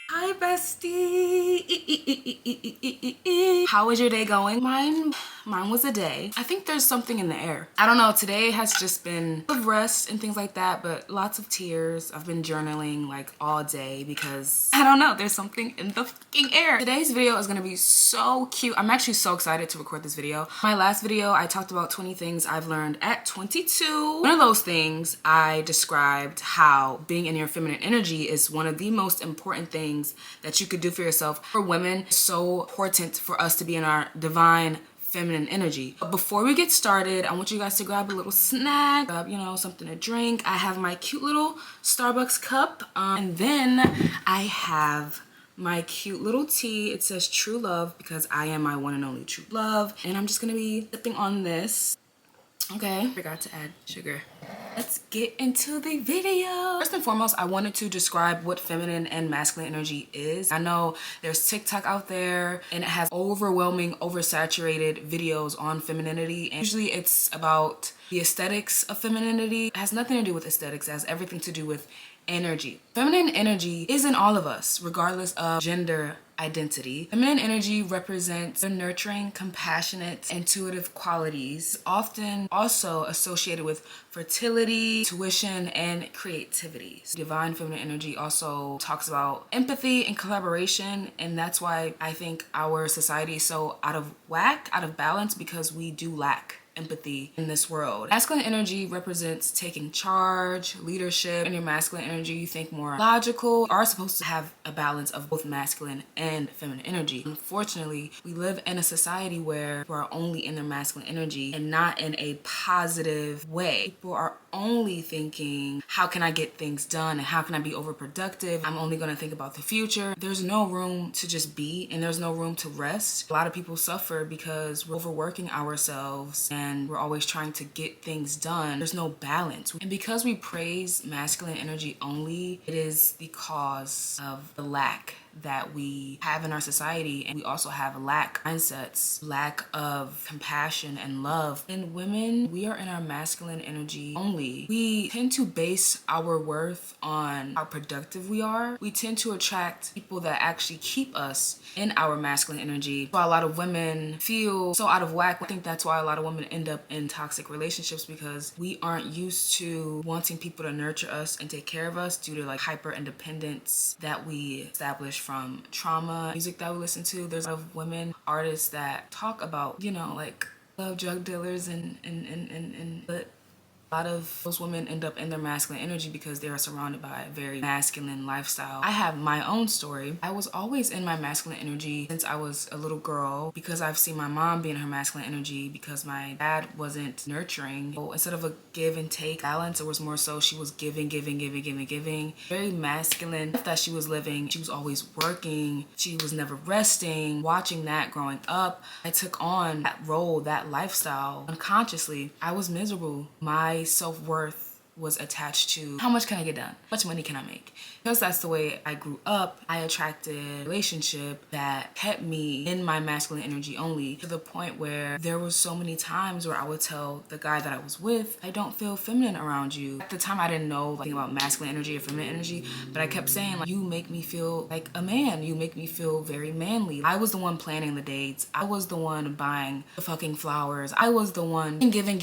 Hi bestie. How was your day going? Mine was a day. I think there's something in the air. I don't know, today has just been of rest and things like that, but lots of tears. I've been journaling like all day because I don't know, there's something in the fucking air. Today's video is gonna be so cute. I'm actually so excited to record this video. My last video, I talked about 20 things I've learned at 22. One of those things, I described how being in your feminine energy is one of the most important things that you could do for yourself. For women, it's so important for us to be in our divine feminine energy. But before we get started, I want you guys to grab a little snack, grab, you know, something to drink. I have my cute little Starbucks cup, and then I have my cute little tea. It says true love because I am my one and only true love. And I'm just gonna be sipping on this. Okay, forgot to add sugar. Let's get into the video. First and foremost, I wanted to describe what feminine and masculine energy is. I know there's TikTok out there and it has overwhelming, oversaturated videos on femininity. And usually it's about the aesthetics of femininity. It has nothing to do with aesthetics. It has everything to do with energy. Feminine energy is in all of us, regardless of gender identity. Feminine energy represents the nurturing, compassionate, intuitive qualities, often also associated with fertility, intuition, and creativity. Divine feminine energy also talks about empathy and collaboration, and that's why I think our society is so out of whack, out of balance, because we do lack empathy in this world. Masculine energy represents taking charge, leadership. In your masculine energy, you think more logical. You are supposed to have a balance of both masculine and feminine energy. Unfortunately, we live in a society where people are only in their masculine energy and not in a positive way. People are only thinking, how can I get things done and how can I be overproductive? I'm only going to think about the future. There's no room to just be, and there's no room to rest. A lot of people suffer because we're overworking ourselves and we're always trying to get things done. There's no balance. And because we praise masculine energy only, it is because of the lack that we have in our society, and we also have lack mindsets, lack of compassion and love. And women, we are in our masculine energy only. We tend to base our worth on how productive we are. We tend to attract people that actually keep us in our masculine energy. So a lot of women feel so out of whack. I think that's why a lot of women end up in toxic relationships, because we aren't used to wanting people to nurture us and take care of us due to like hyper independence that we establish from trauma, music that we listen to. There's a lot of women artists that talk about, you know, like love drug dealers but a lot of those women end up in their masculine energy because they are surrounded by a very masculine lifestyle. I have my own story. I was always in my masculine energy since I was a little girl, because I've seen my mom be in her masculine energy because my dad wasn't nurturing. So instead of a give and take balance, it was more so she was giving. Very masculine life that she was living. She was always working. She was never resting. Watching that growing up, I took on that role, that lifestyle unconsciously. I was miserable. My self-worth was attached to how much can I get done? How much money can I make? Because that's the way I grew up, I attracted a relationship that kept me in my masculine energy only, to the point where there were so many times where I would tell the guy that I was with, I don't feel feminine around you. At the time, I didn't know like about masculine energy or feminine energy, but I kept saying like, you make me feel like a man. You make me feel very manly. I was the one planning the dates. I was the one buying the fucking flowers. I was the one giving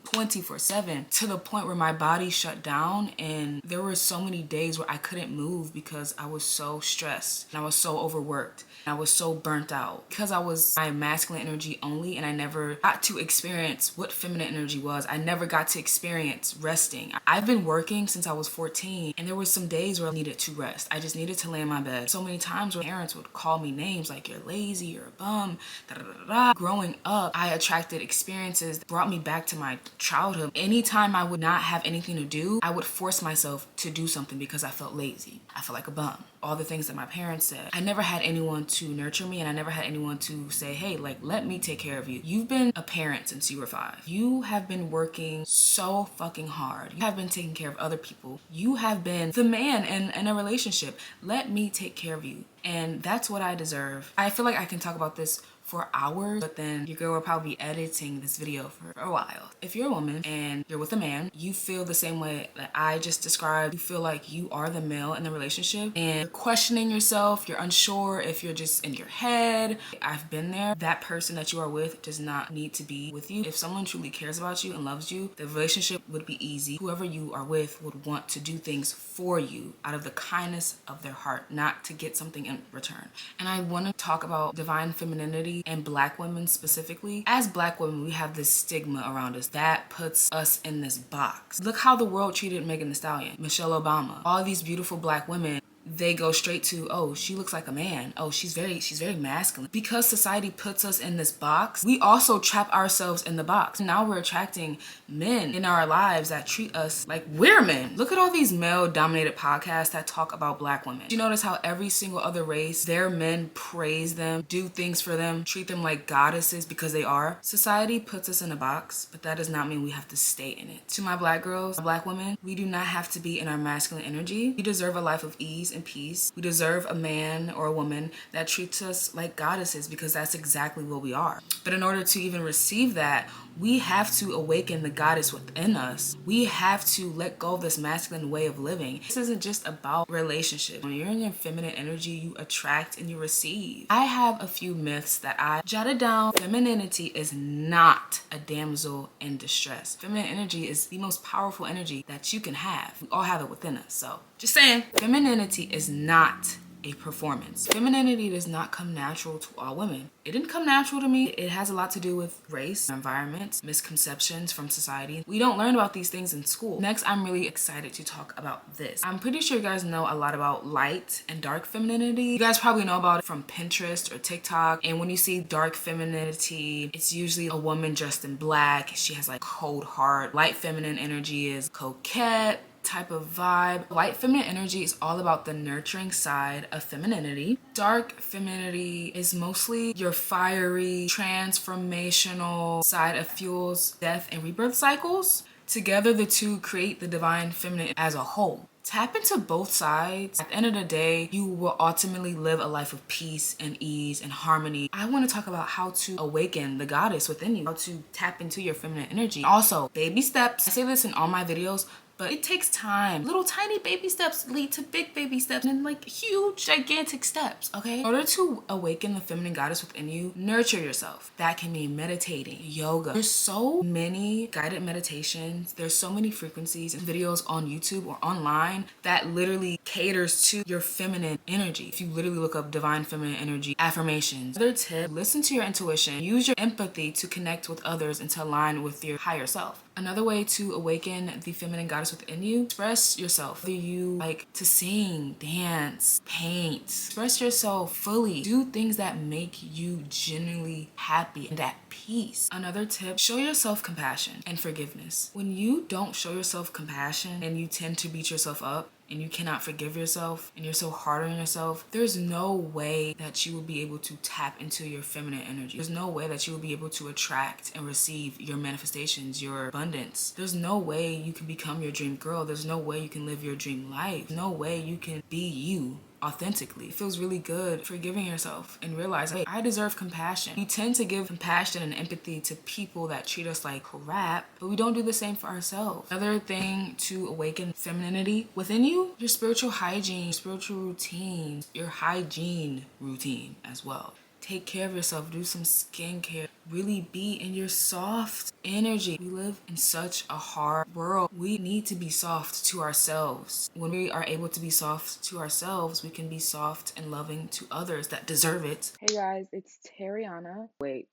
24/7, to the point where my body shut down, and there were so many days where I couldn't move because I was so stressed and I was so overworked and I was so burnt out, because I was my masculine energy only, and I never got to experience what feminine energy was. I never got to experience resting. I've been working since I was 14, and there were some days where I needed to rest. I just needed to lay in my bed. So many times where parents would call me names like, you're lazy, you're a bum, da da da da. Growing up, I attracted experiences that brought me back to my childhood. Anytime I would not have anything to do, I would force myself to do something because I felt lazy. I felt like a bum. All the things that my parents said. I never had anyone to nurture me, and I never had anyone to say, hey, like, let me take care of you. You've been a parent since you were 5. You have been working so fucking hard. You have been taking care of other people. You have been the man in a relationship. Let me take care of you. And that's what I deserve. I feel like I can talk about this for hours, but then your girl will probably be editing this video for a while. If you're a woman and you're with a man, you feel the same way that I just described. You feel like you are the male in the relationship and you're questioning yourself, you're unsure if you're just in your head. I've been there. That person that you are with does not need to be with you. If someone truly cares about you and loves you, the relationship would be easy. Whoever you are with would want to do things for you out of the kindness of their heart, not to get something in return. And I want to talk about divine femininity and Black women specifically. As Black women, we have this stigma around us that puts us in this box. Look how the world treated Megan Thee Stallion, Michelle Obama, all these beautiful Black women. They go straight to, oh, she looks like a man. Oh, she's very masculine. Because society puts us in this box, we also trap ourselves in the box. Now we're attracting men in our lives that treat us like we're men. Look at all these male-dominated podcasts that talk about Black women. You notice how every single other race, their men praise them, do things for them, treat them like goddesses because they are. Society puts us in a box, but that does not mean we have to stay in it. To my Black girls, Black women, we do not have to be in our masculine energy. We deserve a life of ease and peace. We deserve a man or a woman that treats us like goddesses because that's exactly what we are. But in order to even receive that, we have to awaken the goddess within us. We have to let go of this masculine way of living. This isn't just about relationships. When you're in your feminine energy, you attract and you receive. I have a few myths that I jotted down. Femininity is not a damsel in distress. Feminine energy is the most powerful energy that you can have. We all have it within us. So just saying, femininity is not a performance. Femininity does not come natural to all women. It didn't come natural to me. It has a lot to do with race, environment, misconceptions from society. We don't learn about these things in school. Next, I'm really excited to talk about this. I'm pretty sure you guys know a lot about light and dark femininity. You guys probably know about it from Pinterest or TikTok. And when you see dark femininity, it's usually a woman dressed in black. She has like cold heart. Light feminine energy is coquette type of vibe. Light feminine energy is all about the nurturing side of femininity. Dark femininity is mostly your fiery, transformational side of fuels death and rebirth cycles. Together, the two create the divine feminine as a whole. Tap into both sides. At the end of the day, you will ultimately live a life of peace and ease and harmony. I want to talk about how to awaken the goddess within you, how to tap into your feminine energy. Also, baby steps. I say this in all my videos, but it takes time. Little tiny baby steps lead to big baby steps and like huge, gigantic steps, okay? In order to awaken the feminine goddess within you, nurture yourself. That can mean meditating, yoga. There's so many guided meditations. There's so many frequencies and videos on YouTube or online that literally caters to your feminine energy. If you literally look up divine feminine energy, affirmations. Another tip, listen to your intuition. Use your empathy to connect with others and to align with your higher self. Another way to awaken the feminine goddess within you, express yourself. Whether you like to sing, dance, paint, express yourself fully. Do things that make you genuinely happy and at peace. Another tip, show yourself compassion and forgiveness. When you don't show yourself compassion and you tend to beat yourself up, and you cannot forgive yourself and you're so hard on yourself, there's no way that you will be able to tap into your feminine energy. There's no way that you will be able to attract and receive your manifestations, your abundance. There's no way you can become your dream girl. There's no way you can live your dream life. No way you can be you authentically. It feels really good forgiving yourself and realize, hey, I deserve compassion. We tend to give compassion and empathy to people that treat us like crap, but we don't do the same for ourselves. Another thing to awaken femininity within you, your spiritual hygiene, spiritual routine, your hygiene routine as well. Take care of yourself, do some skincare, really be in your soft energy. We live in such a hard world. We need to be soft to ourselves. When we are able to be soft to ourselves, we can be soft and loving to others that deserve it. Hey guys, it's Tariana. Wait,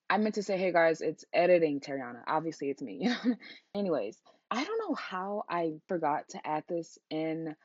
I meant to say, hey guys, it's editing Tariana. Obviously, it's me. Anyways, I don't know how I forgot to add this in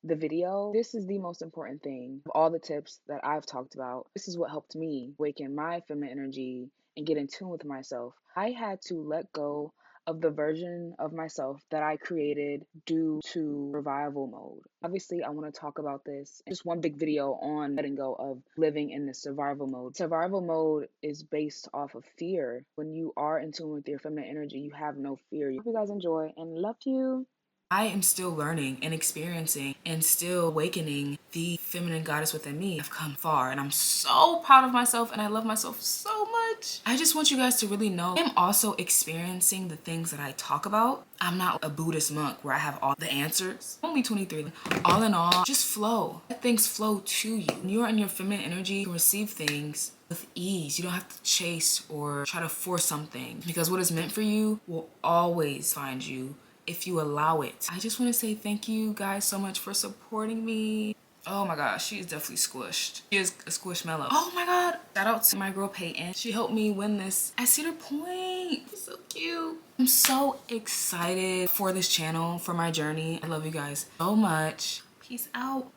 the video. This is the most important thing of all the tips that I've talked about. This is what helped me awaken my feminine energy and get in tune with myself. I had to let go of the version of myself that I created due to survival mode. Obviously, I want to talk about this in just one big video on letting go of living in the survival mode. Survival mode is based off of fear. When you are in tune with your feminine energy, you have no fear. Hope you guys enjoy and love you. I am still learning and experiencing and still awakening the feminine goddess within me. I've come far and I'm so proud of myself and I love myself so much. I just want you guys to really know I'm also experiencing the things that I talk about. I'm not a Buddhist monk where I have all the answers. I'm only 23. All in all, just flow. Let things flow to you. When you're in your feminine energy, you can receive things with ease. You don't have to chase or try to force something, because what is meant for you will always find you if you allow it. I just want to say thank you guys so much for supporting me. Oh my gosh, she's definitely squished. She is a squishmallow. Oh my god. Shout out to my girl Peyton. She helped me win this. I see her point. It's so cute. I'm so excited for this channel, for my journey. I love you guys so much. Peace out.